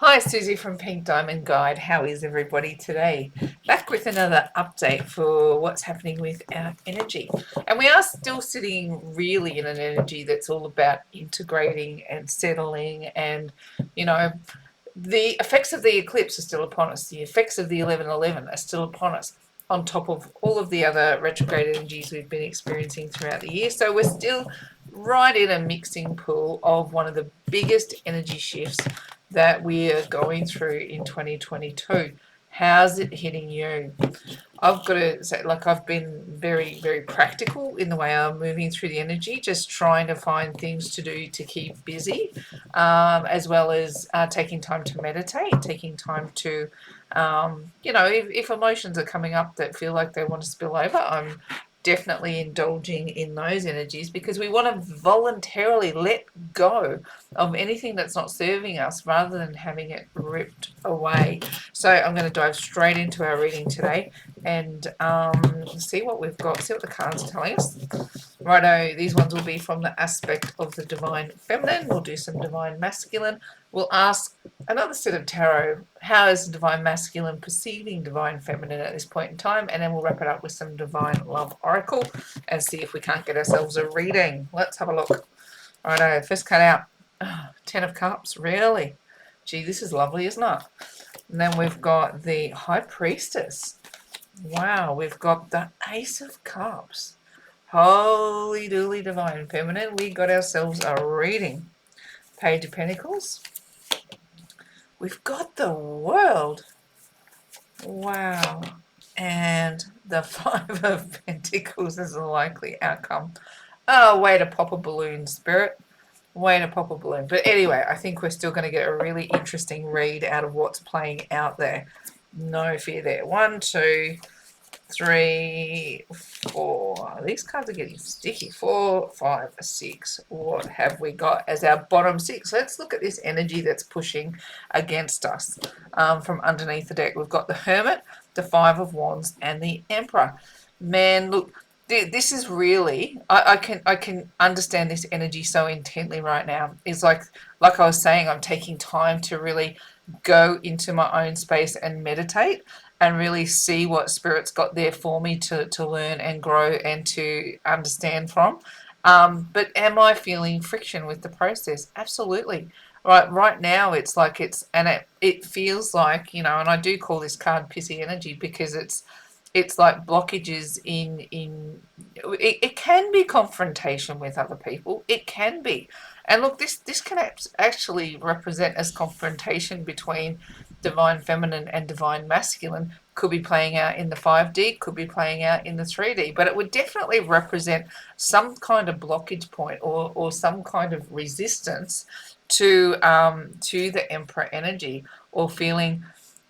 Hi, Susie from Pink Diamond Guide. How is everybody today? Back with another update for what's happening with our energy. And we are still sitting really in an energy that's all about integrating and settling. And, you know, the effects of the eclipse are still upon us. The effects of the 11:11 are still upon us, on top of all of the other retrograde energies we've been experiencing throughout the year. So we're still right in a mixing pool of one of the biggest energy shifts that we are going through in 2022. How's it hitting you? I've got to say, like, I've been very, very practical in the way I'm moving through the energy, just trying to find things to do to keep busy, as well as taking time to meditate, taking time to, if emotions are coming up that feel like they want to spill over, I'm definitely indulging in those energies because we want to voluntarily let go of anything that's not serving us rather than having it ripped away. So I'm going to dive straight into our reading today and see what we've got, see what the cards are telling us. Righto, these ones will be from the aspect of the divine feminine. We'll do some divine masculine. We'll ask another set of tarot, how is divine masculine perceiving divine feminine at this point in time? And then we'll wrap it up with some divine love oracle and see if we can't get ourselves a reading. Let's have a look. Righto, first cut out. Oh, 10 of Cups, really? Gee, this is lovely, isn't it? And then we've got the High Priestess. Wow, we've got the Ace of Cups. Holy dooly divine feminine, we got ourselves a reading. Page of Pentacles. We've got the World. Wow. And the Five of Pentacles is a likely outcome. Oh, way to pop a balloon, Spirit. Way to pop a balloon. But anyway, I think we're still going to get a really interesting read out of what's playing out there. No fear there. 1, 2, 3, 4. These cards are getting sticky. 4, 5, 6. What have we got as our bottom 6? Let's look at this energy that's pushing against us from underneath the deck. We've got the Hermit, the Five of Wands, and the Emperor. Man, look, this is really, I can understand this energy so intently right now. It's like I was saying, I'm taking time to really go into my own space and meditate and really see what Spirit's got there for me to learn and grow and to understand from. But am I feeling friction with the process? Absolutely. Right now it feels like, and I do call this card pissy energy because it's like blockages in it can be confrontation with other people. It can be. And look, this can actually represent as confrontation between divine feminine and divine masculine. Could be playing out in the 5D, could be playing out in the 3D, but it would definitely represent some kind of blockage point or some kind of resistance to the Emperor energy, or feeling,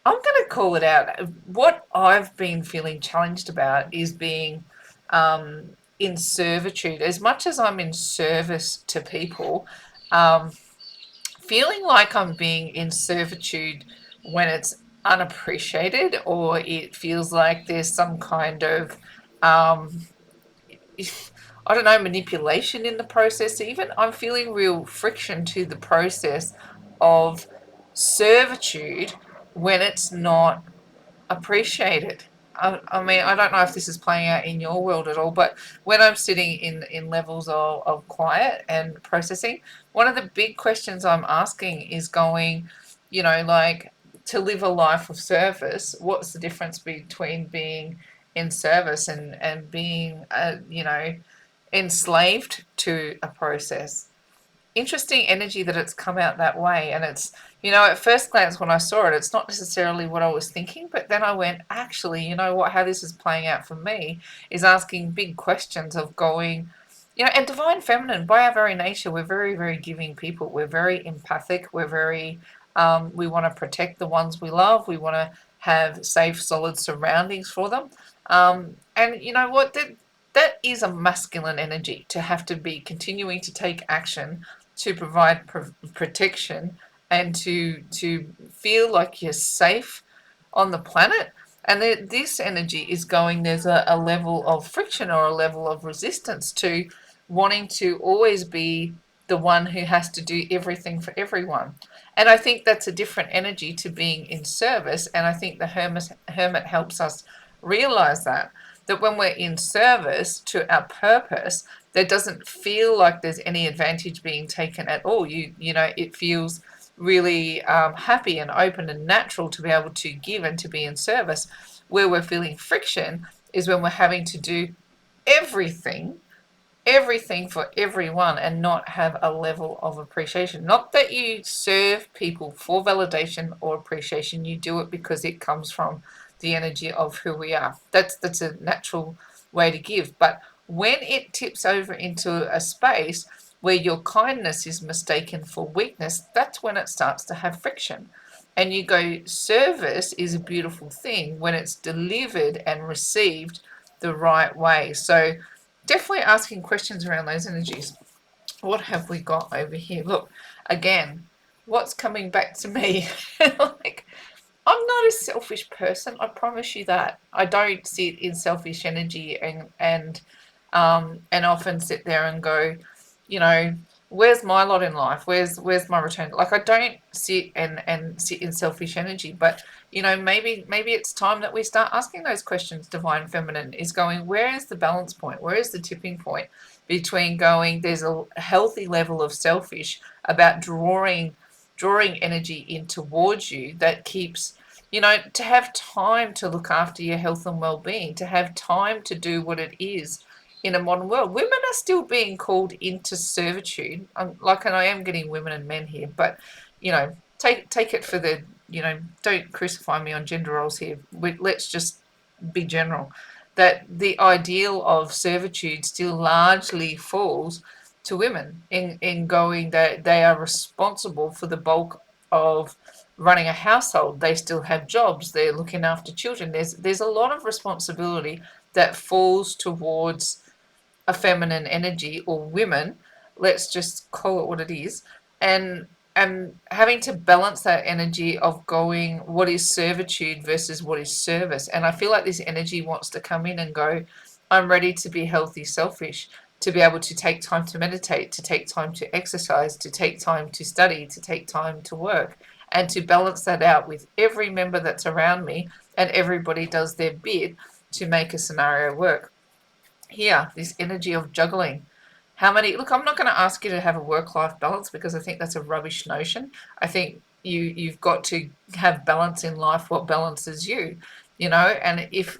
I'm going to call it out. What I've been feeling challenged about is being in servitude. As much as I'm in service to people, um, feeling like I'm being in servitude when it's unappreciated, or it feels like there's some kind of, um, I don't know, manipulation in the process, even. I'm feeling real friction to the process of servitude when it's not appreciated. I mean, I don't know if this is playing out in your world at all, but when I'm sitting in levels of quiet and processing, one of the big questions I'm asking is going, like, to live a life of service, what's the difference between being in service and being, enslaved to a process? Interesting energy that it's come out that way. And it's, at first glance when I saw it, it's not necessarily what I was thinking, but then I went, actually, you know what, how this is playing out for me is asking big questions of going, and divine feminine, by our very nature, we're very, very giving people. We're very empathic. We're very, we want to protect the ones we love. We want to have safe, solid surroundings for them. And you know what, that is a masculine energy, to have to be continuing to take action to provide protection and to feel like you're safe on the planet. And this energy is going, there's a level of friction or a level of resistance to wanting to always be the one who has to do everything for everyone. And I think that's a different energy to being in service. And I think the hermit helps us realize that when we're in service to our purpose, there doesn't feel like there's any advantage being taken at all. You know, it feels really happy and open and natural to be able to give and to be in service. Where we're feeling friction is when we're having to do everything for everyone and not have a level of appreciation. Not that you serve people for validation or appreciation, you do it because it comes from the energy of who we are. That's a natural way to give. But when it tips over into a space where your kindness is mistaken for weakness, that's when it starts to have friction. And you go, service is a beautiful thing when it's delivered and received the right way. So definitely asking questions around those energies. What have we got over here? Look, again, what's coming back to me? Like, I'm not a selfish person. I promise you that. I don't sit in selfish energy and often sit there and go, you know, where's my lot in life? Where's my return? Like, I don't sit and sit in selfish energy, but you know, maybe it's time that we start asking those questions. Divine Feminine is going, where is the balance point? Where is the tipping point between going, there's a healthy level of selfish about drawing energy in towards you that keeps, you know, to have time to look after your health and well-being, to have time to do what it is in a modern world. Women are still being called into servitude. And I am getting women and men here, but you know, take it for the, you know, don't crucify me on gender roles here. Let's just be general. That the ideal of servitude still largely falls to women in going that they are responsible for the bulk of running a household. They still have jobs. They're looking after children. There's a lot of responsibility that falls towards a feminine energy or women, let's just call it what it is, and having to balance that energy of going, what is servitude versus what is service. And I feel like this energy wants to come in and go, I'm ready to be healthy selfish, to be able to take time to meditate, to take time to exercise, to take time to study, to take time to work, and to balance that out with every member that's around me, and everybody does their bit to make a scenario work. Here, this energy of juggling. How many, look, I'm not going to ask you to have a work-life balance because I think that's a rubbish notion. I think you've got to have balance in life, what balances you, you know. And if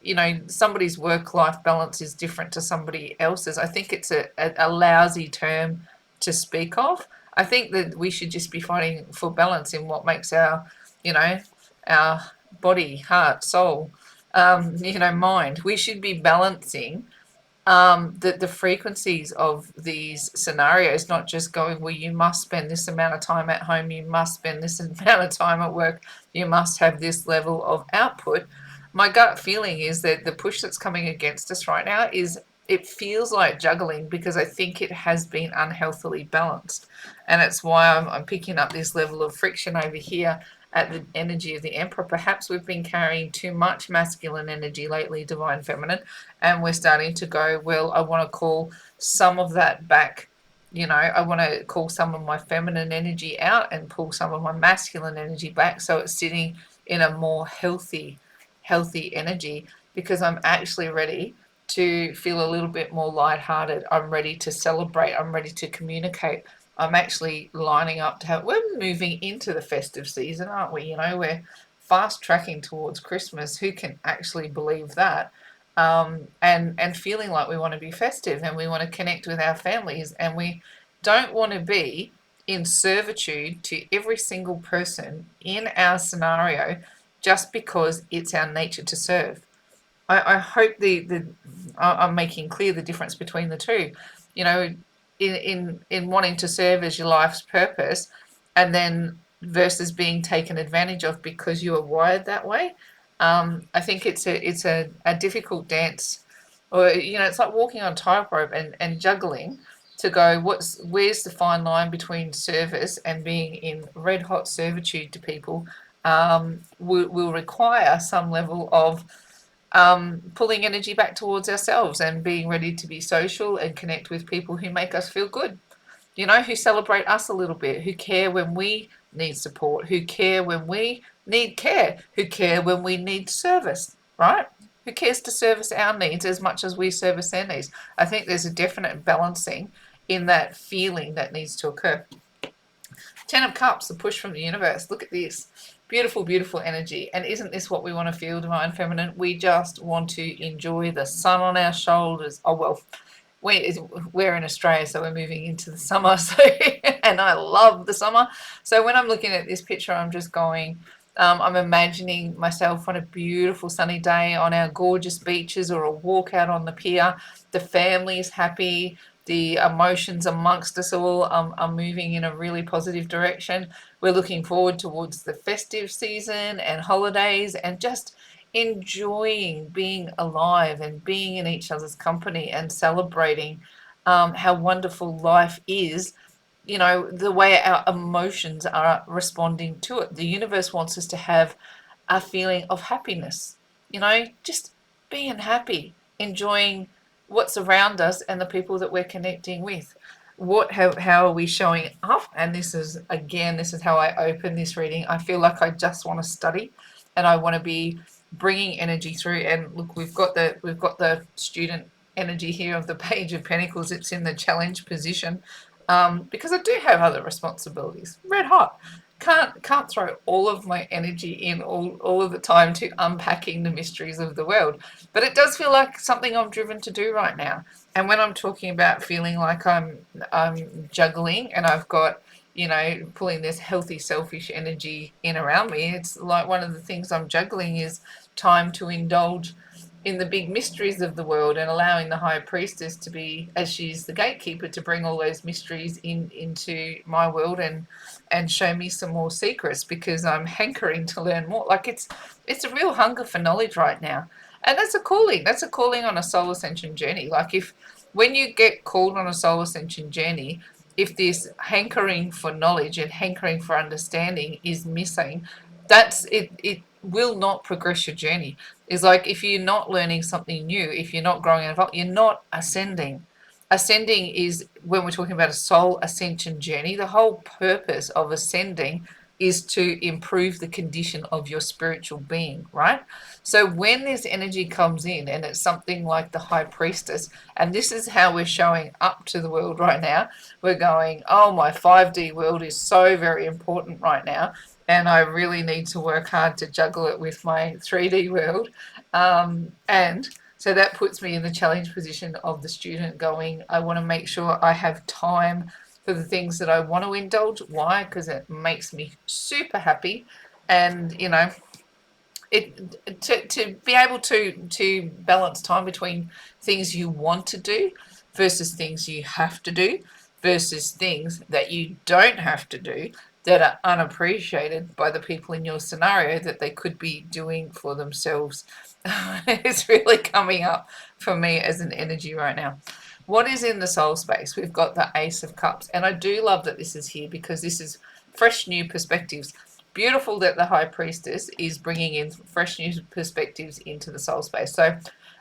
you know, somebody's work-life balance is different to somebody else's, I think it's a lousy term to speak of. I think that we should just be fighting for balance in what makes our, you know, our body, heart, soul, you know, mind. We should be balancing the frequencies of these scenarios, not just going, well, you must spend this amount of time at home, you must spend this amount of time at work, you must have this level of output. My gut feeling is that the push that's coming against us right now is, it feels like juggling because I think it has been unhealthily balanced. And it's why I'm picking up this level of friction over here at the energy of the Emperor. Perhaps we've been carrying too much masculine energy lately, Divine Feminine, and we're starting to go, well, I want to call some of that back. You know, I want to call some of my feminine energy out and pull some of my masculine energy back, so it's sitting in a more healthy energy, because I'm actually ready to feel a little bit more lighthearted. I'm ready to celebrate. I'm ready to communicate. I'm actually lining up to have, we're moving into the festive season, aren't we? You know, we're fast tracking towards Christmas. Who can actually believe that? And feeling like we want to be festive and we want to connect with our families, and we don't want to be in servitude to every single person in our scenario just because it's our nature to serve. I hope I'm making clear the difference between the two. You know, in wanting to serve as your life's purpose, and then versus being taken advantage of because you are wired that way. I think it's a difficult dance, or you know, it's like walking on tightrope and juggling to go, where's the fine line between service and being in red hot servitude to people. Will require some level of pulling energy back towards ourselves and being ready to be social and connect with people who make us feel good. who celebrate us a little bit, who care when we need support, who care when we need care, who care when we need service, right? Who cares to service our needs as much as we service their needs? I think there's a definite balancing in that feeling that needs to occur. Ten of Cups, the push from the universe. Look at this. Beautiful, beautiful energy. And isn't this what we want to feel, Divine Feminine? We just want to enjoy the sun on our shoulders. Oh, well, we're in Australia, so we're moving into the summer. So, and I love the summer. So when I'm looking at this picture, I'm just going, I'm imagining myself on a beautiful sunny day on our gorgeous beaches or a walk out on the pier. The family is happy. The emotions amongst us all are moving in a really positive direction. We're looking forward towards the festive season and holidays and just enjoying being alive and being in each other's company and celebrating how wonderful life is, the way our emotions are responding to it. The universe wants us to have a feeling of happiness, just being happy, enjoying what's around us and the people that we're connecting with. How are we showing up? And this is how I open this reading. I feel like I just want to study and I want to be bringing energy through. And look, we've got the student energy here of the Page of Pentacles. It's in the challenge position, because I do have other responsibilities. Red hot. Can't throw all of my energy in all of the time to unpacking the mysteries of the world. But it does feel like something I'm driven to do right now. And when I'm talking about feeling like I'm juggling and I've got, pulling this healthy, selfish energy in around me, it's like one of the things I'm juggling is time to indulge in the big mysteries of the world and allowing the High Priestess to be, as she's the gatekeeper, to bring all those mysteries into my world and show me some more secrets, because I'm hankering to learn more. Like it's a real hunger for knowledge right now. And that's a calling. That's a calling on a soul ascension journey. Like when you get called on a soul ascension journey, if this hankering for knowledge and hankering for understanding is missing, that's it. It will not progress your journey. It's like if you're not learning something new, if you're not growing and evolving, you're not ascending. Ascending is when we're talking about a soul ascension journey. The whole purpose of ascending is to improve the condition of your spiritual being, right? So when this energy comes in and it's something like the High Priestess, and this is how we're showing up to the world right now, we're going, oh, my 5D world is so very important right now, and I really need to work hard to juggle it with my 3D world. And so that puts me in the challenge position of the student going, I want to make sure I have time for the things that I want to indulge. Why? Because it makes me super happy. And, to be able to balance time between things you want to do versus things you have to do versus things that you don't have to do that are unappreciated by the people in your scenario that they could be doing for themselves. It's really coming up for me as an energy right now. What is in the soul space? We've got the Ace of Cups, and I do love that this is here because this is fresh new perspectives. Beautiful that the High Priestess is bringing in fresh new perspectives into the soul space. So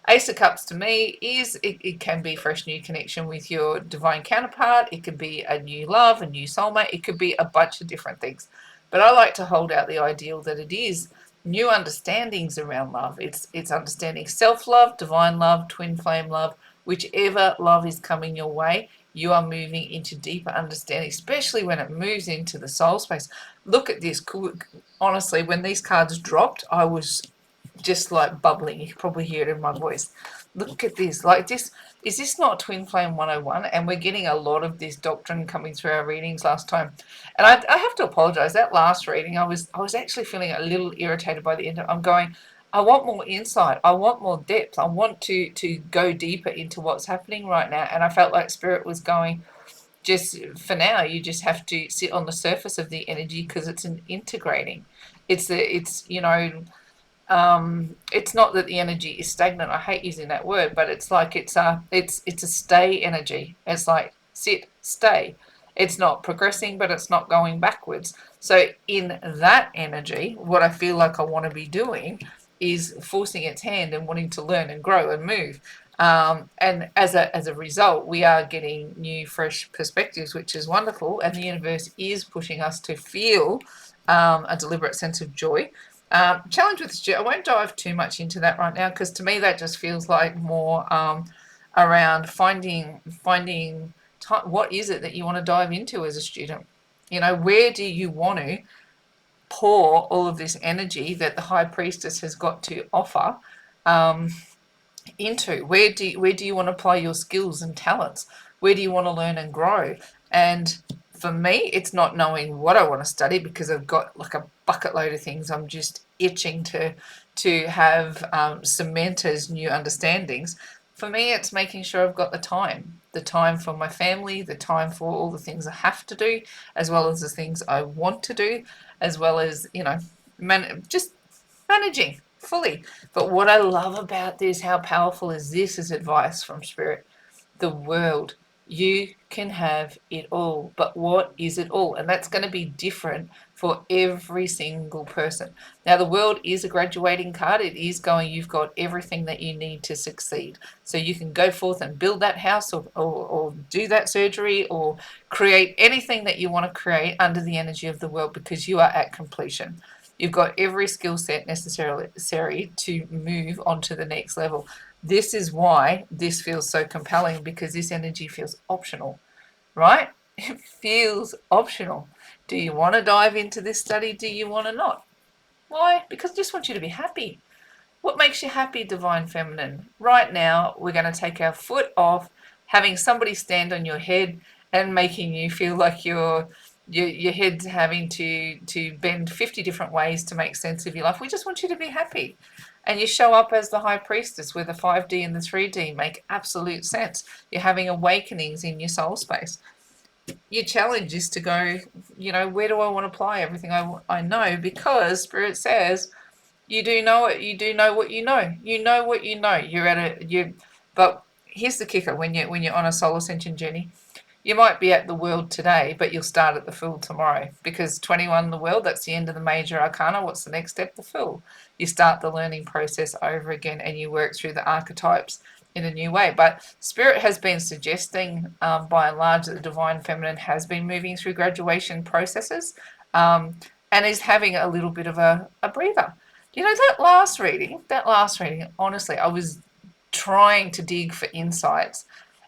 Ace of Cups to me is, it can be fresh new connection with your divine counterpart. It could be a new love, a new soulmate. It could be a bunch of different things. But I like to hold out the ideal that it is new understandings around love. It's understanding self-love, divine love, twin flame love. Whichever love is coming your way, you are moving into deeper understanding, especially when it moves into the soul space. Look at this. Honestly, when these cards dropped, I was just like bubbling. You can probably hear it in my voice. Look at this. Like this, is this not Twin Flame 101? And we're getting a lot of this doctrine coming through our readings last time. And I have to apologize. That last reading, I was actually feeling a little irritated by the end of it. I'm going, I want more insight. I want more depth. I want to go deeper into what's happening right now. And I felt like Spirit was going, just for now, you just have to sit on the surface of the energy because it's an integrating. It's not that the energy is stagnant. I hate using that word, but it's like it's a stay energy. It's like sit, stay. It's not progressing, but it's not going backwards. So in that energy, what I feel like I want to be doing is forcing its hand and wanting to learn and grow and move. And as a result, we are getting new, fresh perspectives, which is wonderful. And the universe is pushing us to feel a deliberate sense of joy. Challenge with joy. I won't dive too much into that right now because to me that just feels like more around finding time. What is it that you want to dive into as a student? You know, where do you want to pour all of this energy that the high priestess has got to offer um, into? Where do you want to apply your skills and talents? Where do you want to learn and grow? And for me, it's not knowing what I want to study because I've got like a bucket load of things I'm just itching to have cement as new understandings. For me, it's making sure I've got the time for my family, the time for all the things I have to do, as well as the things I want to do, as well as, just managing fully. But what I love about this, how powerful is this as advice from Spirit? The world. You can have it all, but what is it all? And that's going to be different for every single person. Now, the world is a graduating card. It is going, you've got everything that you need to succeed. So you can go forth and build that house or do that surgery or create anything that you want to create under the energy of the world because you are at completion. You've got every skill set necessary to move on to the next level. This is why this feels so compelling because this energy feels optional, right? It feels optional. Do you want to dive into this study? Do you want to not? Why? Because I just want you to be happy. What makes you happy, Divine Feminine? Right now, we're going to take our foot off having somebody stand on your head and making you feel like your head's having to bend 50 different ways to make sense of your life. We just want you to be happy. And you show up as the high priestess where the 5D and the 3D make absolute sense. You're having awakenings in your soul space. Your challenge is to go, where do I want to apply everything I know? Because Spirit says you do know it. You do know what you know. You know what you know. But here's the kicker: when you're on a soul ascension journey, you might be at the world today, but you'll start at the Fool tomorrow because 21 the world. That's the end of the major arcana. What's the next step? The Fool. You start the learning process over again, and you work through the archetypes in a new way. But Spirit has been suggesting, by and large, that the Divine Feminine has been moving through graduation processes, and is having a little bit of a breather. That last reading, honestly, I was trying to dig for insights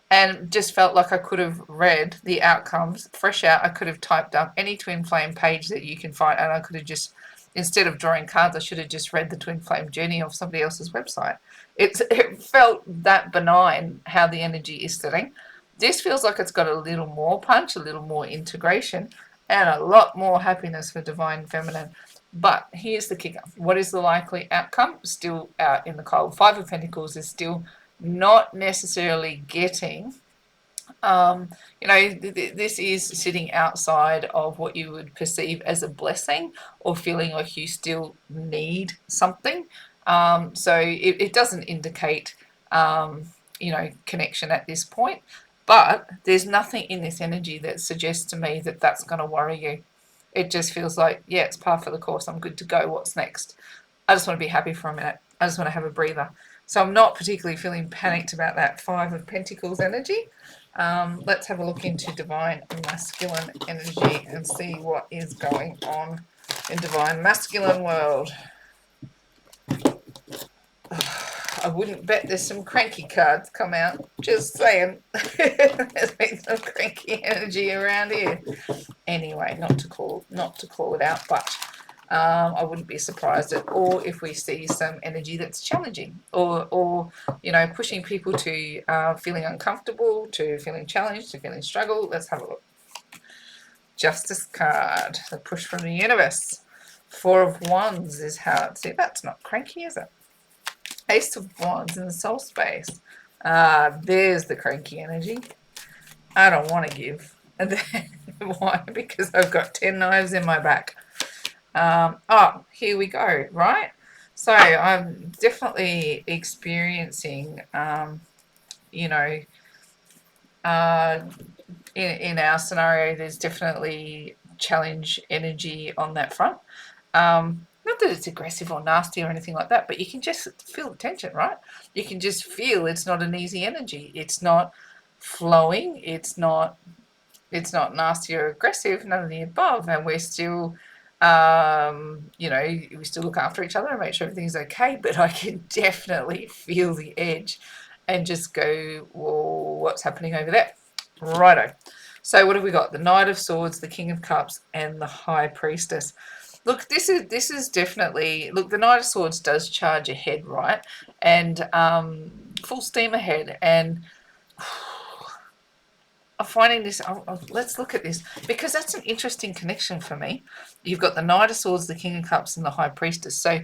and just felt like I could have read the outcomes fresh out. I could have typed up any twin flame page that you can find, and I could have just, instead of drawing cards, I should have just read the twin flame journey off somebody else's website. It felt that benign how the energy is sitting. This feels like it's got a little more punch, a little more integration, and a lot more happiness for Divine Feminine. But here's the kicker. What is the likely outcome? Still out in the cold. Five of Pentacles is still not necessarily getting, this is sitting outside of what you would perceive as a blessing or feeling like you still need something. So it doesn't indicate, connection at this point. But there's nothing in this energy that suggests to me that that's going to worry you. It just feels like, yeah, it's par for the course. I'm good to go. What's next? I just want to be happy for a minute. I just want to have a breather. So I'm not particularly feeling panicked about that Five of Pentacles energy. Let's have a look into Divine Masculine energy and see what is going on in Divine Masculine world. I wouldn't bet there's some cranky cards come out. Just saying. There's been some cranky energy around here. Anyway, not to call it out, but I wouldn't be surprised at all if we see some energy that's challenging or pushing people to feeling uncomfortable, to feeling challenged, to feeling struggle. Let's have a look. Justice card, the push from the universe. Four of Wands is how it's. See, that's not cranky, is it? Ace of Wands in the soul space. There's the cranky energy. I don't want to give. Why? Because I've got 10 knives in my back. Here we go, right? So I'm definitely experiencing, in our scenario, there's definitely challenge energy on that front. Not that it's aggressive or nasty or anything like that, but you can just feel the tension, right? You can just feel it's not an easy energy. It's not flowing. It's not nasty or aggressive, none of the above, and we're still, we still look after each other and make sure everything's okay, but I can definitely feel the edge and just go, whoa, what's happening over there? Righto. So what have we got? The Knight of Swords, the King of Cups, and the High Priestess. Look, this is definitely, look, the Knight of Swords does charge ahead, right? And full steam ahead, and I'm finding this. Let's look at this, because that's an interesting connection for me. You've got the Knight of Swords, the King of Cups, and the High Priestess. So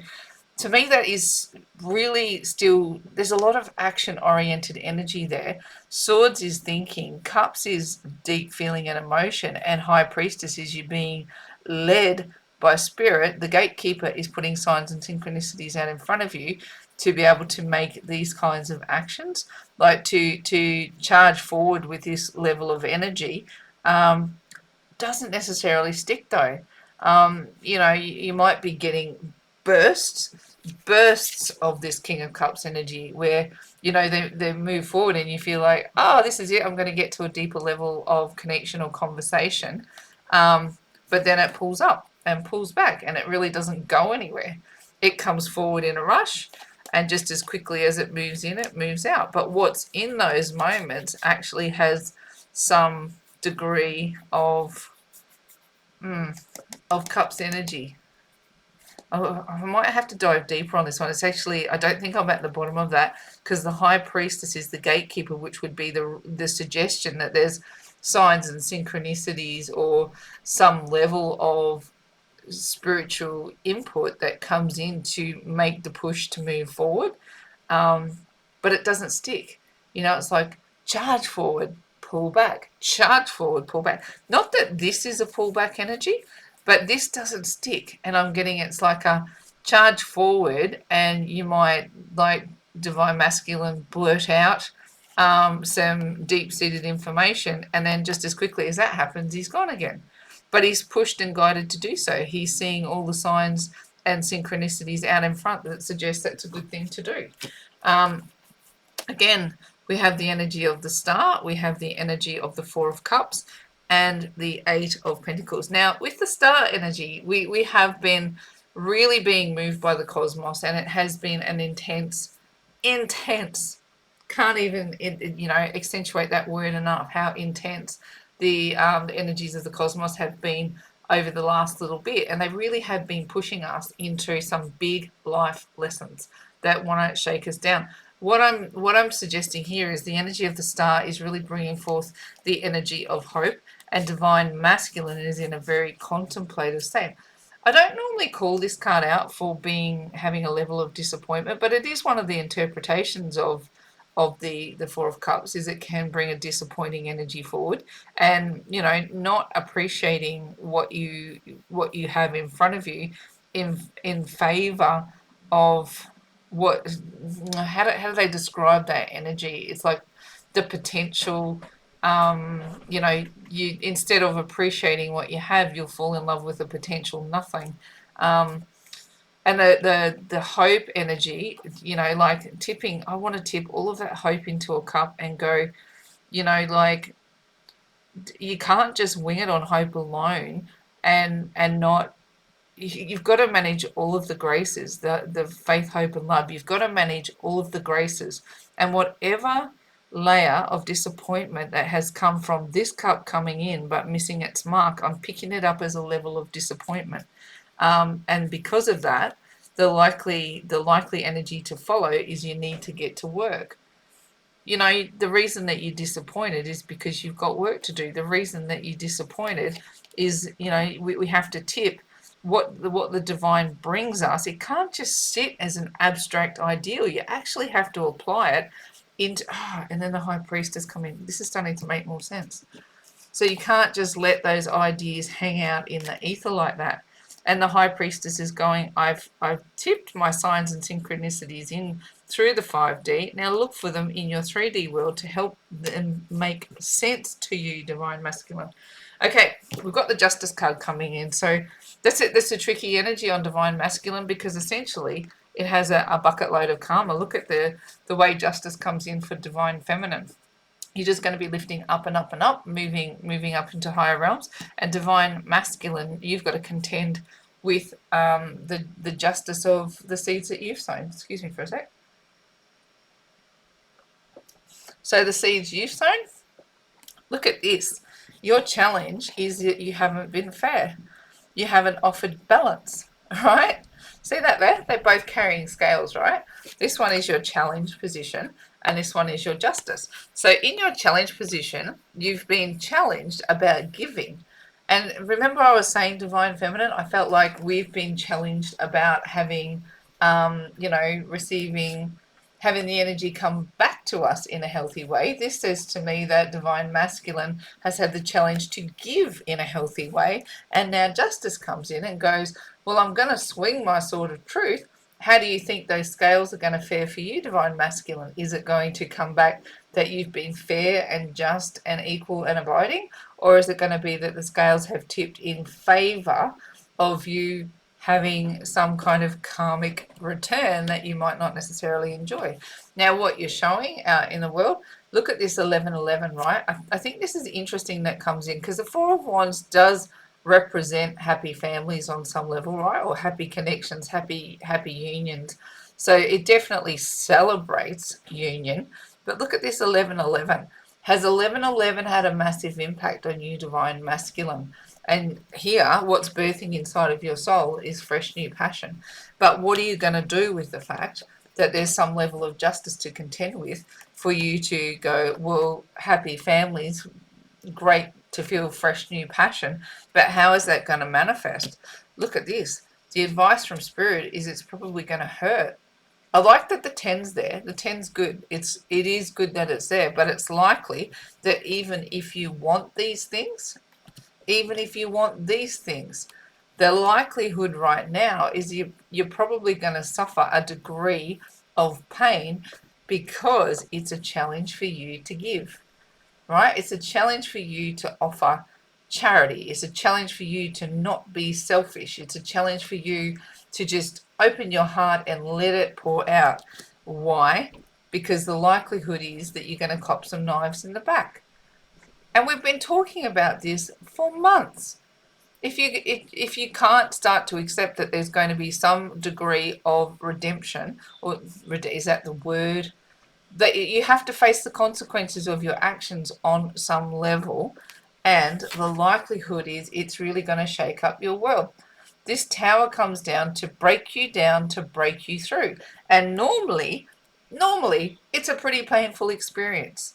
to me, that is really still, there's a lot of action-oriented energy there. Swords is thinking, Cups is deep feeling and emotion, and High Priestess is you being led by spirit. The Gatekeeper is putting signs and synchronicities out in front of you to be able to make these kinds of actions, like to charge forward with this level of energy. Doesn't necessarily stick though. You might be getting bursts of this King of Cups energy where they move forward and you feel like, oh, this is it, I'm going to get to a deeper level of connection or conversation, but then it pulls up and pulls back and it really doesn't go anywhere. It comes forward in a rush, and just as quickly as it moves in, it moves out. But what's in those moments actually has some degree of Cups energy. I might have to dive deeper on this one. It's actually, I don't think I'm at the bottom of that, because the High Priestess is the Gatekeeper, which would be the suggestion that there's signs and synchronicities or some level of spiritual input that comes in to make the push to move forward. But it doesn't stick. It's like charge forward, pull back, charge forward, pull back. Not that this is a pullback energy, but this doesn't stick. And I'm getting, it's like a charge forward, and you might, like Divine Masculine, blurt out some deep-seated information, and then just as quickly as that happens, he's gone again. But he's pushed and guided to do so. He's seeing all the signs and synchronicities out in front that suggest that's a good thing to do. Again, we have the energy of the Star, we have the energy of the Four of Cups, and the Eight of Pentacles. Now, with the Star energy, we have been really being moved by the cosmos, and it has been an intense, can't even accentuate that word enough, how intense the energies of the cosmos have been over the last little bit, and they really have been pushing us into some big life lessons that want to shake us down. What I'm suggesting here is the energy of the Star is really bringing forth the energy of hope, and Divine Masculine is in a very contemplative state. I don't normally call this card out for having a level of disappointment, but it is one of the interpretations of the Four of Cups, is it can bring a disappointing energy forward, and not appreciating what you have in front of you in favor of what, how do they describe that energy? It's like the potential, you, instead of appreciating what you have, you'll fall in love with the potential nothing. And the hope energy, like tipping, I want to tip all of that hope into a cup and go, like, you can't just wing it on hope alone, and not, you've got to manage all of the graces, the faith, hope, and love. You've got to manage all of the graces, and whatever layer of disappointment that has come from this cup coming in but missing its mark, I'm picking it up as a level of disappointment. And because of that, the likely energy to follow is you need to get to work. The reason that you're disappointed is because you've got work to do. The reason that you're disappointed is, we have to tip what the divine brings us. It can't just sit as an abstract ideal. You actually have to apply it into, and then the High Priestess come in. This is starting to make more sense. So you can't just let those ideas hang out in the ether like that. And the High Priestess is going, I've tipped my signs and synchronicities in through the 5D. Now look for them in your 3D world to help them make sense to you, Divine Masculine. Okay, we've got the Justice card coming in. So That's it. That's a tricky energy on divine masculine, because essentially it has a bucket load of karma. Look at the way justice comes in for divine feminine. You're just going to be lifting up and up and up, moving up into higher realms. And divine masculine, you've got to contend with the justice of the seeds that you've sown. Excuse me for a sec. So the seeds you've sown, look at this. Your challenge is that you haven't been fair. You haven't offered balance, right? See that there? They're both carrying scales, right? This one is your challenge position, and this one is your justice. So in your challenge position, you've been challenged about giving. And remember I was saying divine feminine, I felt like we've been challenged about having, receiving, having the energy come back to us in a healthy way. This says to me that divine masculine has had the challenge to give in a healthy way. And now justice comes in and goes, well, I'm going to swing my sword of truth. How do you think those scales are going to fare for you, divine masculine? Is it going to come back that you've been fair and just and equal and abiding? Or is it going to be that the scales have tipped in favor of you having some kind of karmic return that you might not necessarily enjoy? Now, what you're showing out in the world, look at this 1111, right? I think this is interesting that comes in, because the Four of Wands does represent happy families on some level, right? Or happy connections, happy unions. So it definitely celebrates union. But look at this 1111. Has 1111 had a massive impact on you, divine masculine? And here, what's birthing inside of your soul is fresh new passion. But what are you going to do with the fact that there's some level of justice to contend with for you to go, well, happy families, great to feel fresh new passion, but how is that going to manifest? Look at this. The advice from spirit is it's probably going to hurt. I like that the 10's there. The 10's good. It is good that it's there, but it's likely that even if you want these things, the likelihood right now is you're probably going to suffer a degree of pain, because it's a challenge for you to give, right? It's a challenge for you to offer charity. It's a challenge for you to not be selfish. It's a challenge for you to just open your heart and let it pour out. Why? Because the likelihood is that you're going to cop some knives in the back. And we've been talking about this for months. If you can't start to accept that there's going to be some degree of redemption, or is that the word? That you have to face the consequences of your actions on some level, and the likelihood is it's really going to shake up your world. This tower comes down to break you down, to break you through, and normally it's a pretty painful experience.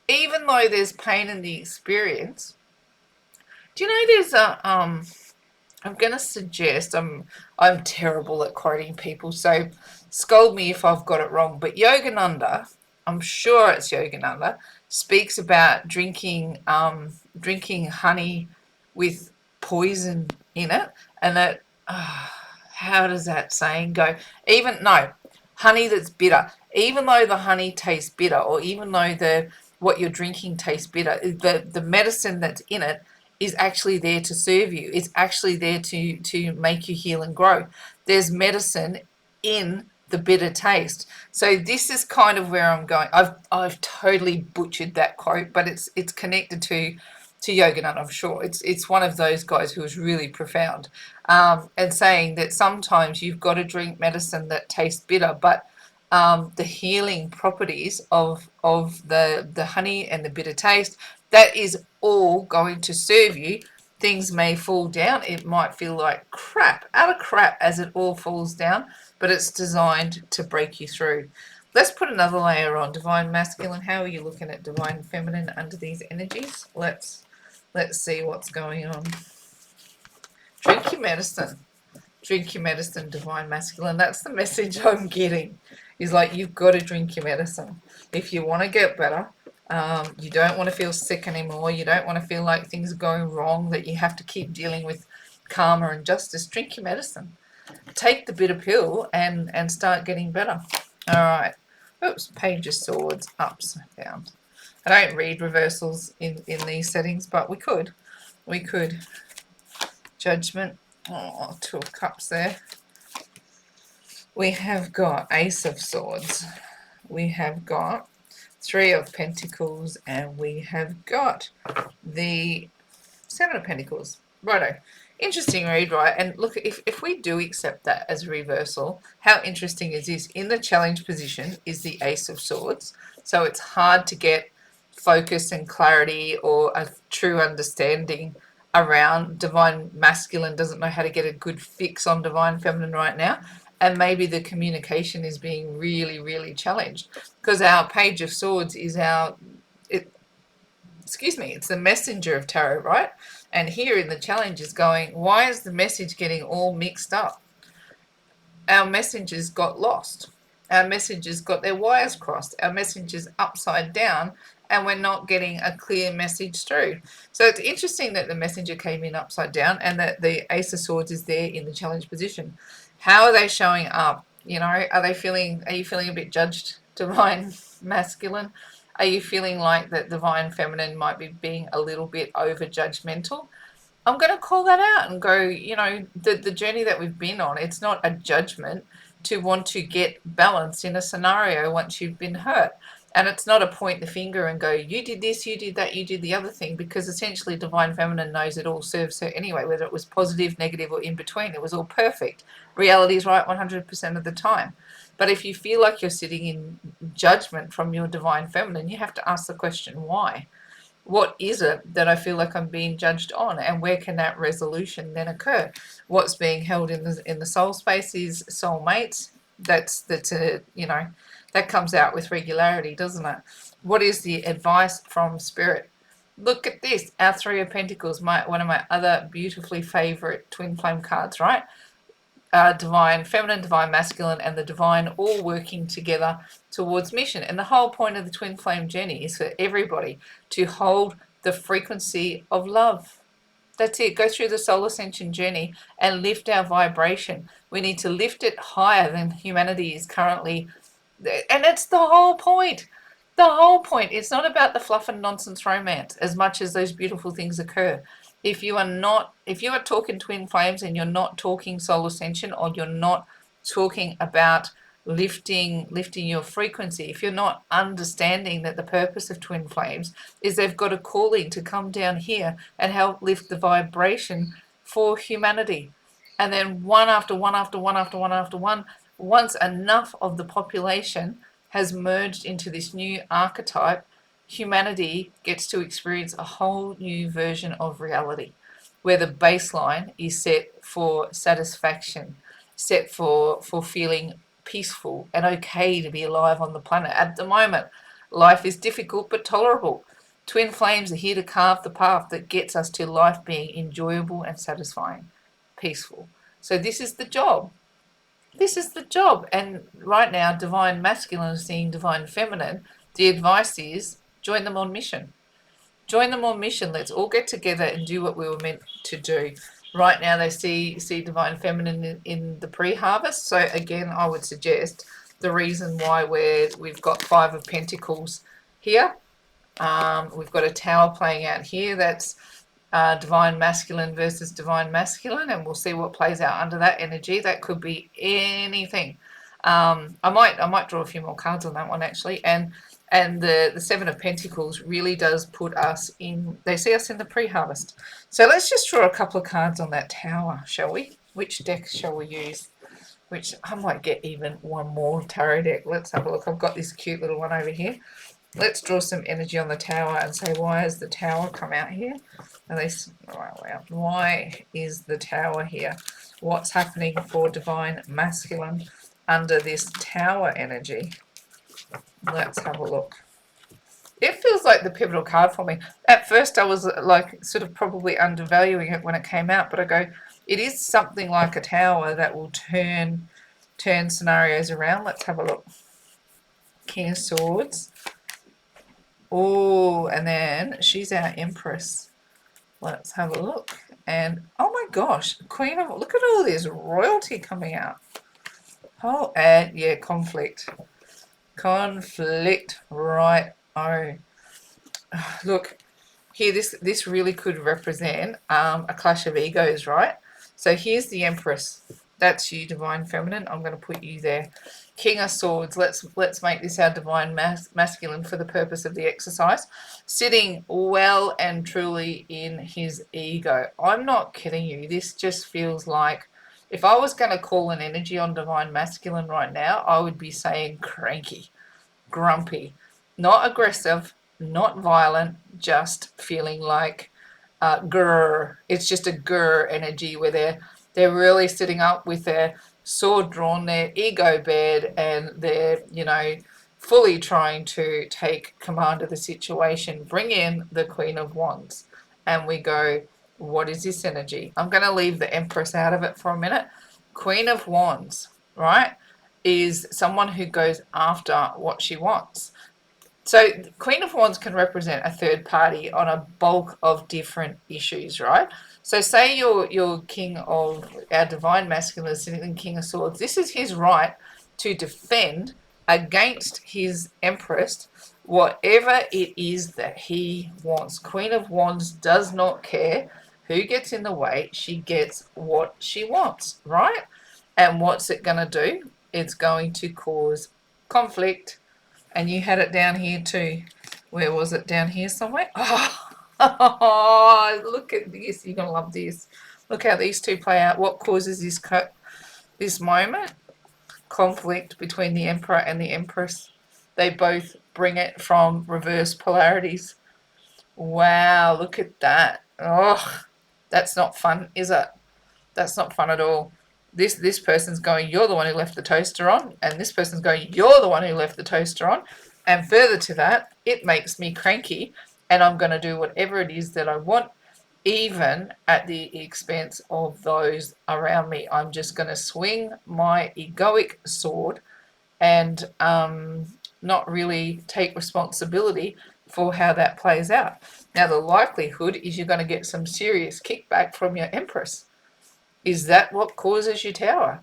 Even though there's pain in the experience, do you know there's a I'm going to suggest, I'm terrible at quoting people, so scold me if I've got it wrong, but Yogananda, I'm sure it's Yogananda, speaks about drinking honey with poison in it, and that, how does that saying go? Honey that's bitter. Even though the honey tastes bitter, or even though what you're drinking tastes bitter, the medicine that's in it is actually there to serve you. It's actually there to make you heal and grow. There's medicine in the bitter taste. So this is kind of where I'm going. I've totally butchered that quote, but it's connected to Yogananda, I'm sure. It's one of those guys who is really profound, and saying that sometimes you've got to drink medicine that tastes bitter, but the healing properties of the honey and the bitter taste, that is all going to serve you. Things may fall down. It might feel like crap, utter crap, as it all falls down, but it's designed to break you through. Let's put another layer on. Divine masculine, how are you looking at divine feminine under these energies? Let's see what's going on. Drink your medicine. Drink your medicine, divine masculine. That's the message I'm getting. Is like, you've got to drink your medicine. If you want to get better, you don't want to feel sick anymore, you don't want to feel like things are going wrong, that you have to keep dealing with karma and justice, drink your medicine. Take the bitter pill and start getting better. All right. Oops, Page of Swords, upside down. I don't read reversals in these settings, but we could. Judgment. Oh, Two of Cups there. We have got Ace of Swords. We have got Three of Pentacles, and we have got the Seven of Pentacles. Righto. Interesting read, right? And look, if we do accept that as a reversal, how interesting is this? In the challenge position is the Ace of Swords. So it's hard to get focus and clarity or a true understanding around divine masculine, doesn't know how to get a good fix on divine feminine right now. And maybe the communication is being really, really challenged because our Page of Swords is it's the messenger of tarot, right? And here in the challenge is going, why is the message getting all mixed up? Our messengers got lost. Our messengers got their wires crossed. Our messengers upside down, and we're not getting a clear message through. So it's interesting that the messenger came in upside down and that the Ace of Swords is there in the challenge position. How are they showing up? You know, are you feeling a bit judged, divine masculine? Are you feeling like that divine feminine might be being a little bit over judgmental? I'm going to call that out and go, the journey that we've been on, it's not a judgment to want to get balanced in a scenario once you've been hurt. And it's not a point the finger and go, you did this, you did that, you did the other thing, because essentially divine feminine knows it all serves her anyway, whether it was positive, negative, or in between. It was all perfect. Reality is right 100% of the time. But if you feel like you're sitting in judgment from your divine feminine, you have to ask the question, why? What is it that I feel like I'm being judged on, and where can that resolution then occur? What's being held in the soul space is soulmates. That's that comes out with regularity, doesn't it? What is the advice from spirit? Look at this, our Three of Pentacles, one of my other beautifully favorite twin flame cards, right? Divine feminine, divine masculine, and the divine all working together towards mission. And the whole point of the twin flame journey is for everybody to hold the frequency of love. That's it. Go through the soul ascension journey and lift our vibration. We need to lift it higher than humanity is currently. And it's the whole point. The whole point. It's not about the fluff and nonsense romance as much as those beautiful things occur. If you are talking twin flames and you're not talking soul ascension, or you're not talking about lifting your frequency, if you're not understanding that the purpose of twin flames is they've got a calling to come down here and help lift the vibration for humanity. And then one after one after one after one after one, once enough of the population has merged into this new archetype, humanity gets to experience a whole new version of reality where the baseline is set for satisfaction, set for feeling peaceful and okay to be alive on the planet. At the moment, life is difficult but tolerable. Twin flames are here to carve the path that gets us to life being enjoyable and satisfying, peaceful. So this is the job. This is the job. And right now, divine masculine is seeing divine feminine. The advice is join them on mission. Join them on mission. Let's all get together and do what we were meant to do. Right now, they see divine feminine in the pre-harvest. So again, I would suggest the reason why we've got Five of Pentacles here. We've got a tower playing out here. That's divine masculine versus divine masculine, and we'll see what plays out under that energy. That could be anything. I might draw a few more cards on that one actually, and the Seven of Pentacles really does put us in. They see us in the pre-harvest. So let's just draw a couple of cards on that tower, shall we? Which deck shall we use? Which I might get even one more tarot deck. Let's have a look. I've got this cute little one over here. Let's draw some energy on the tower and say, why has the tower come out here? At least, why is the tower here? What's happening for divine masculine under this tower energy? Let's have a look. It feels like the pivotal card for me. At first I was like sort of probably undervaluing it when it came out, but I go, it is something like a tower that will turn scenarios around. Let's have a look. King of Swords. Oh, and then she's our Empress. Let's have a look. And oh my gosh, Queen of, look at all this royalty coming out. Oh, and yeah, conflict. Conflict, right. Oh, look, here, this really could represent a clash of egos, right? So here's the Empress. That's you, Divine Feminine. I'm going to put you there. King of Swords. Let's make this our Divine Masculine for the purpose of the exercise. Sitting well and truly in his ego. I'm not kidding you. This just feels like, if I was going to call an energy on Divine Masculine right now, I would be saying cranky, grumpy, not aggressive, not violent, just feeling like grr. It's just a grr energy where they're really sitting up with their sword drawn, their ego bared, and they're, fully trying to take command of the situation. Bring in the Queen of Wands, and we go, what is this energy? I'm going to leave the Empress out of it for a minute. Queen of Wands, right, is someone who goes after what she wants. So Queen of Wands can represent a third party on a bulk of different issues, right? So say you're king of our Divine Masculine sitting in King of Swords. This is his right to defend against his Empress whatever it is that he wants. Queen of Wands does not care who gets in the way. She gets what she wants, right? And what's it going to do? It's going to cause conflict. And you had it down here too. Where was it? Down here somewhere? Oh, look at this. You're going to love this. Look how these two play out. What causes this moment? Conflict between the Emperor and the Empress. They both bring it from reverse polarities. Wow, look at that. Oh, that's not fun, is it? That's not fun at all. This person's going, you're the one who left the toaster on, and this person's going, you're the one who left the toaster on. And further to that, it makes me cranky, and I'm going to do whatever it is that I want, even at the expense of those around me. I'm just going to swing my egoic sword and not really take responsibility for how that plays out. Now, the likelihood is you're going to get some serious kickback from your Empress. Is that what causes your Tower?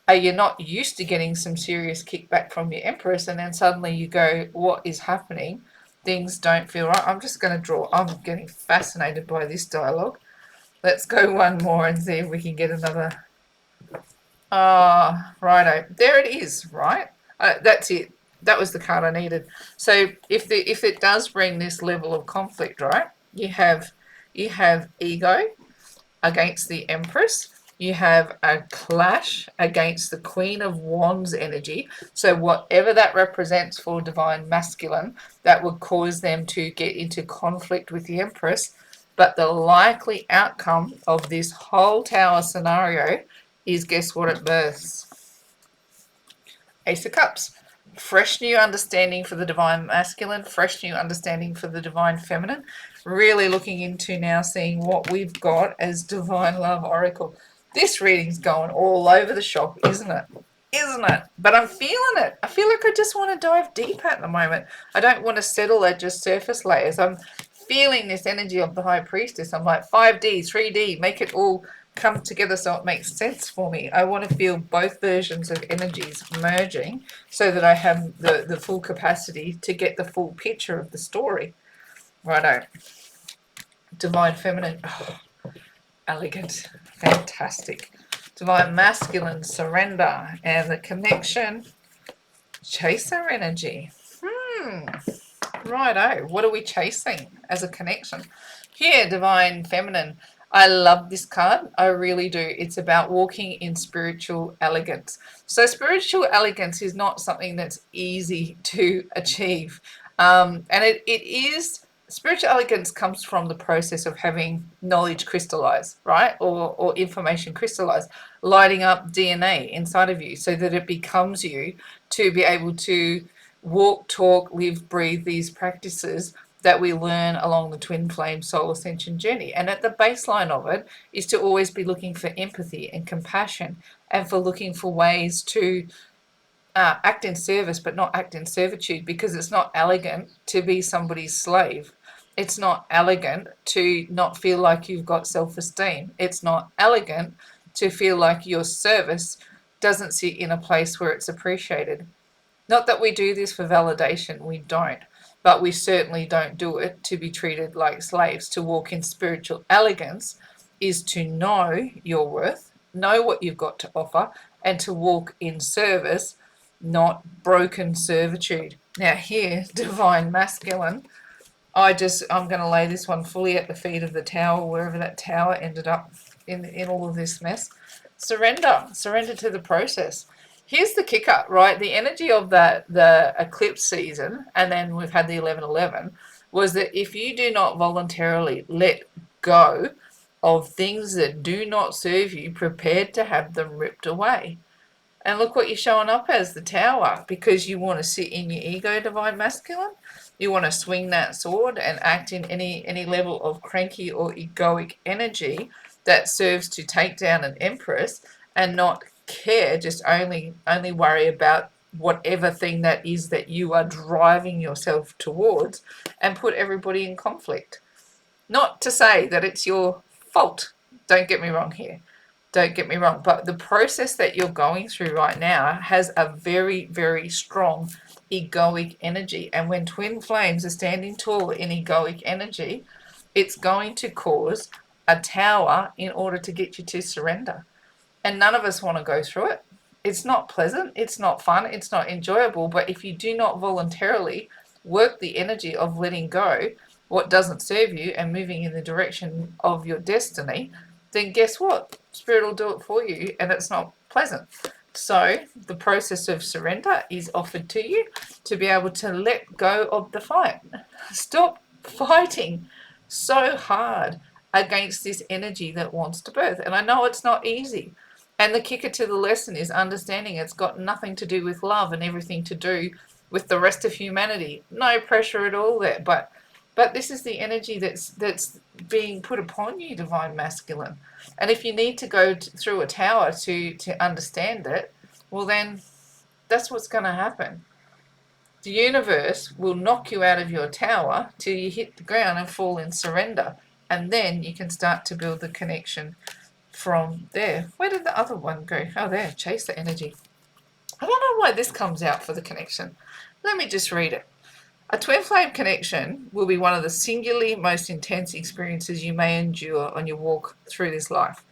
Are you not used to getting some serious kickback from your Empress, and then suddenly you go, what is happening? Things don't feel right. I'm just going to draw. I'm getting fascinated by this dialogue. Let's go one more and see if we can get another. Righto. There it is, right? That's it. That was the card I needed. So if it does bring this level of conflict, right, you have ego against the Empress. You have a clash against the Queen of Wands energy. So whatever that represents for Divine Masculine, that would cause them to get into conflict with the Empress. But the likely outcome of this whole Tower scenario is, guess what it births? Ace of Cups. Fresh new understanding for the Divine Masculine, fresh new understanding for the Divine Feminine. Really looking into now seeing what we've got as Divine Love Oracle. This reading's going all over the shop, isn't it? Isn't it? But I'm feeling it. I feel like I just want to dive deep at the moment. I don't want to settle at just surface layers. I'm feeling this energy of the High Priestess. I'm like 5D, 3D, make it all come together so it makes sense for me. I want to feel both versions of energies merging so that I have the full capacity to get the full picture of the story. Righto. Divine Feminine. Oh, elegant. Fantastic. Divine Masculine, surrender. And the connection, chaser energy. Righto. What are we chasing as a connection? Here, Divine Feminine. I love this card. I really do. It's about walking in spiritual elegance. So spiritual elegance is not something that's easy to achieve. And it is, spiritual elegance comes from the process of having knowledge crystallize, right? Or information crystallize, lighting up DNA inside of you so that it becomes you to be able to walk, talk, live, breathe these practices that we learn along the twin flame soul ascension journey. And at the baseline of it is to always be looking for empathy and compassion, and for looking for ways to act in service but not act in servitude, because it's not elegant to be somebody's slave. It's not elegant to not feel like you've got self-esteem. It's not elegant to feel like your service doesn't sit in a place where it's appreciated. Not that we do this for validation, we don't. But we certainly don't do it to be treated like slaves. To walk in spiritual elegance is to know your worth, know what you've got to offer, and to walk in service, not broken servitude. Now, here, divine masculine, I'm going to lay this one fully at the feet of the tower, wherever that tower ended up in all of this mess. Surrender to the process. Here's the kicker, right? The energy of the eclipse season, and then we've had the 11:11, was that if you do not voluntarily let go of things that do not serve you, prepared to have them ripped away. And look what you're showing up as, the tower, because you want to sit in your ego, divine masculine. You want to swing that sword and act in any level of cranky or egoic energy that serves to take down an empress, and not care, just only worry about whatever thing that is that you are driving yourself towards, and put everybody in conflict. Not to say that it's your fault. Don't get me wrong here. Don't get me wrong. But the process that you're going through right now has a very, very strong egoic energy. And when twin flames are standing tall in egoic energy, it's going to cause a tower in order to get you to surrender. And none of us want to go through it. It's not pleasant, it's not fun, it's not enjoyable. But if you do not voluntarily work the energy of letting go what doesn't serve you and moving in the direction of your destiny, then guess what? Spirit will do it for you, and it's not pleasant. So the process of surrender is offered to you to be able to let go of the fight. Stop fighting so hard against this energy that wants to birth. And I know it's not easy. And the kicker to the lesson is understanding it's got nothing to do with love and everything to do with the rest of humanity. No pressure at all there. But this is the energy that's being put upon you, divine masculine. And if you need to go through a tower to understand it, well then that's what's going to happen. The universe will knock you out of your tower till you hit the ground and fall in surrender. And then you can start to build the connection from there. Where did the other one go? Oh, there, chase the energy. I don't know why this comes out for the connection. Let me just read it. A twin flame connection will be one of the singularly most intense experiences you may endure on your walk through this life.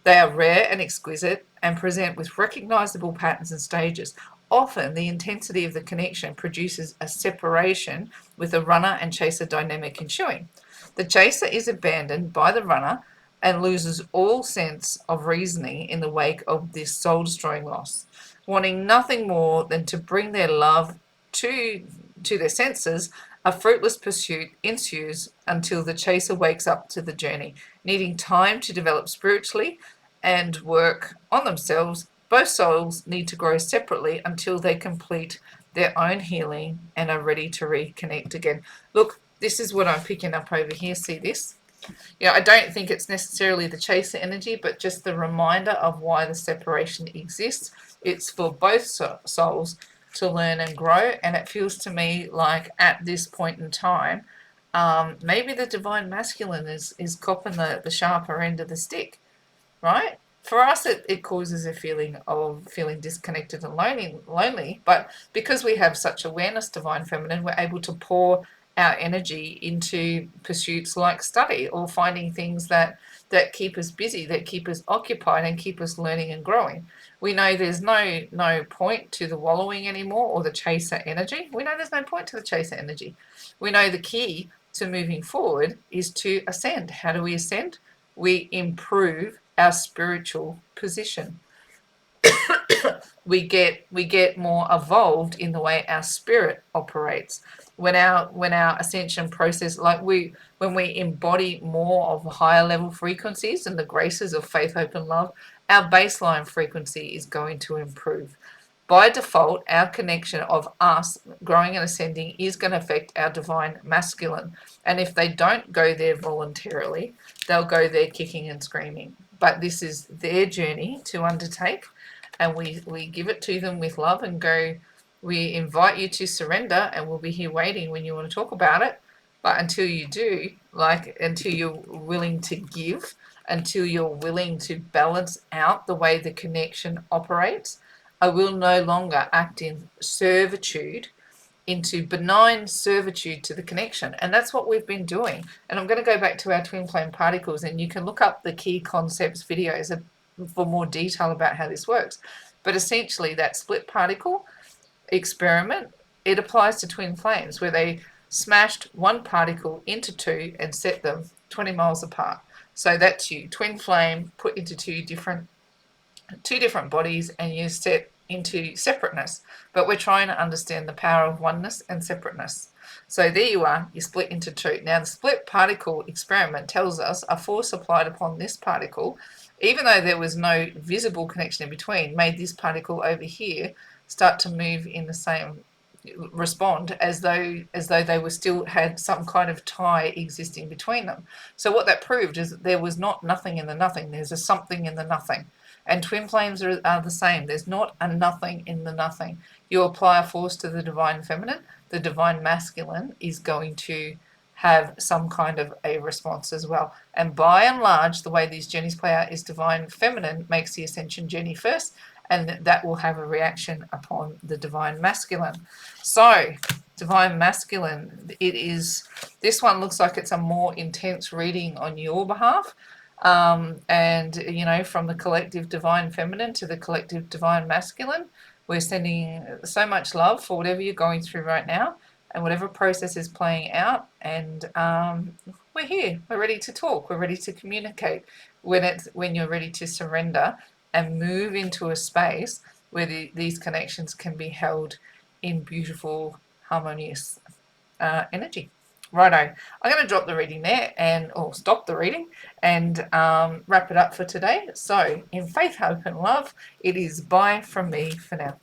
They are rare and exquisite and present with recognizable patterns and stages. Often, the intensity of the connection produces a separation with a runner and chaser dynamic ensuing. The chaser is abandoned by the runner and loses all sense of reasoning in the wake of this soul-destroying loss, wanting nothing more than to bring their love to their senses. A fruitless pursuit ensues until the chaser wakes up to the journey, needing time to develop spiritually and work on themselves. Both souls need to grow separately until they complete their own healing and are ready to reconnect again. Look, this is what I'm picking up over here. See this? Yeah, I don't think it's necessarily the chaser energy, but just the reminder of why the separation exists. It's for both souls to learn and grow, and it feels to me like at this point in time, maybe the divine masculine is copping the sharper end of the stick, right? For us, it causes a feeling of feeling disconnected and lonely. But because we have such awareness, divine feminine, we're able to pour our energy into pursuits like study or finding things that keep us busy, that keep us occupied and keep us learning and growing. We know there's no point to the wallowing anymore or the chaser energy. We know there's no point to the chaser energy. We know the key to moving forward is to ascend. How do we ascend? We improve our spiritual position. we get more evolved in the way our spirit operates. When our ascension process, when we embody more of higher level frequencies and the graces of faith, hope, and love, our baseline frequency is going to improve. By default, our connection of us growing and ascending is going to affect our divine masculine. And if they don't go there voluntarily, they'll go there kicking and screaming. But this is their journey to undertake, and we give it to them with love and go, we invite you to surrender, and we'll be here waiting when you want to talk about it. But until you do, until you're willing to give, until you're willing to balance out the way the connection operates, I will no longer act in servitude into benign servitude to the connection. And that's what we've been doing. And I'm going to go back to our twin flame particles, and you can look up the key concepts videos for more detail about how this works. But essentially, that split particle experiment, it applies to twin flames, where they smashed one particle into two and set them 20 miles apart. So that's you, twin flame put into two different bodies, and you set into separateness. But we're trying to understand the power of oneness and separateness. So there you are, you split into two. Now the split particle experiment tells us a force applied upon this particle, even though there was no visible connection in between, made this particle over here start to move in the same respond as though they were still had some kind of tie existing between them. So what that proved is that there was not nothing in the nothing, there's a something in the nothing. And twin flames are the same. There's not a nothing in the nothing. You apply a force to the divine feminine, the divine masculine is going to have some kind of a response as well. And by and large, the way these journeys play out is divine feminine makes the ascension journey first, and that will have a reaction upon the divine masculine. So divine masculine, this one looks like it's a more intense reading on your behalf. And from the collective divine feminine to the collective divine masculine, we're sending so much love for whatever you're going through right now and whatever process is playing out. And we're here, we're ready to talk, we're ready to communicate when you're ready to surrender and move into a space where these connections can be held in beautiful, harmonious energy. Righto, I'm going to drop the reading there or stop the reading and wrap it up for today. So, in faith, hope, and love, it is bye from me for now.